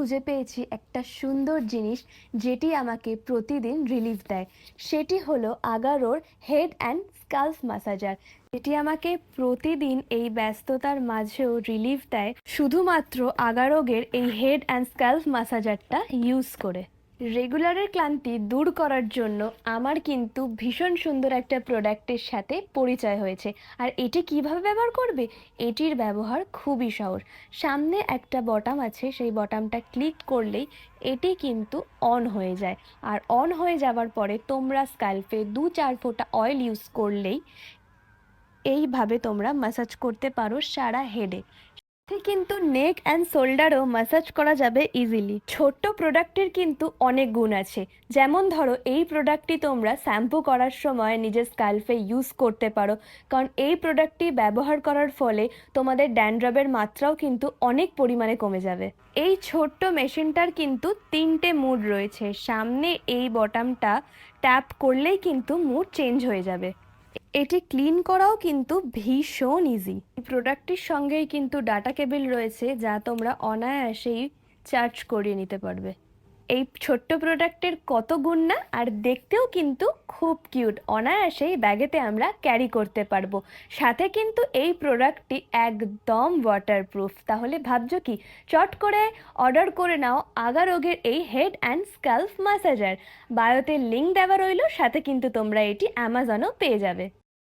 খুঁজে পেয়েছি একটা সুন্দর জিনিস যেটি আমাকে প্রতিদিন রিলিফ দেয়। সেটি হলো আগারোর হেড অ্যান্ড স্কাল্প ম্যাসাজার, যেটি আমাকে প্রতিদিন এই ব্যস্ততার মাঝেও রিলিফ দেয় শুধুমাত্র আগারোগের এই হেড অ্যান্ড স্কাল্প ম্যাসাজারটা ইউজ করে। রেগুলারের ক্লান্তি দূর করার জন্য আমার কিন্তু ভীষণ সুন্দর একটা প্রোডাক্টের সাথে পরিচয় হয়েছে। আর এটি কিভাবে ব্যবহার করবে? এটির ব্যবহার খুবই সহজ। সামনে একটা বটম আছে, সেই বটমটা ক্লিক করলেই এটি কিন্তু অন হয়ে যায়। আর অন হয়ে যাওয়ার পরে তোমরা স্ক্যাল্পে 2-4 ফোঁটা অয়েল ইউজ করলেই এইভাবে তোমরা ম্যাসাজ করতে পারো সারা হেডে। কিন্তু নেক অ্যান্ড শোল্ডারও ম্যাসাজ করা যাবে ইজিলি। ছোট্ট প্রোডাক্টের কিন্তু অনেক গুণ আছে। যেমন ধরো, এই প্রোডাক্টটি তোমরা শ্যাম্পু করার সময় নিজের স্ক্যাল্পে ইউজ করতে পারো, কারণ এই প্রোডাক্টটি ব্যবহার করার ফলে তোমাদের ড্যান্ড্রফের মাত্রাও কিন্তু অনেক পরিমাণে কমে যাবে। এই ছোট্ট মেশিনটার কিন্তু 3টে মুড রয়েছে। সামনে এই বটমটা ট্যাপ করলেই কিন্তু মুড চেঞ্জ হয়ে যাবে। এটি ক্লিন করাও কিন্তু ভীষণ ইজি। এই প্রোডাক্টটির সঙ্গেই কিন্তু ডাটা কেবল রয়েছে, যা তোমরা অনায়াসেই চার্জ করিয়ে নিতে পারবে। এই ছোট্ট প্রোডাক্টের কত গুণ না! আর দেখতেও কিন্তু খুব কিউট। অনায়াসেই ব্যাগেতে আমরা ক্যারি করতে পারবো। সাথে কিন্তু এই প্রোডাক্টটি একদম ওয়াটারপ্রুফ। তাহলে ভাবছো কি? চট করে অর্ডার করে নাও আগারোগের এই হেড অ্যান্ড স্ক্যাল্প ম্যাসাজার। বায়োতে লিঙ্ক দেওয়া রইল, সাথে কিন্তু তোমরা এটি অ্যামাজনেও পেয়ে যাবে।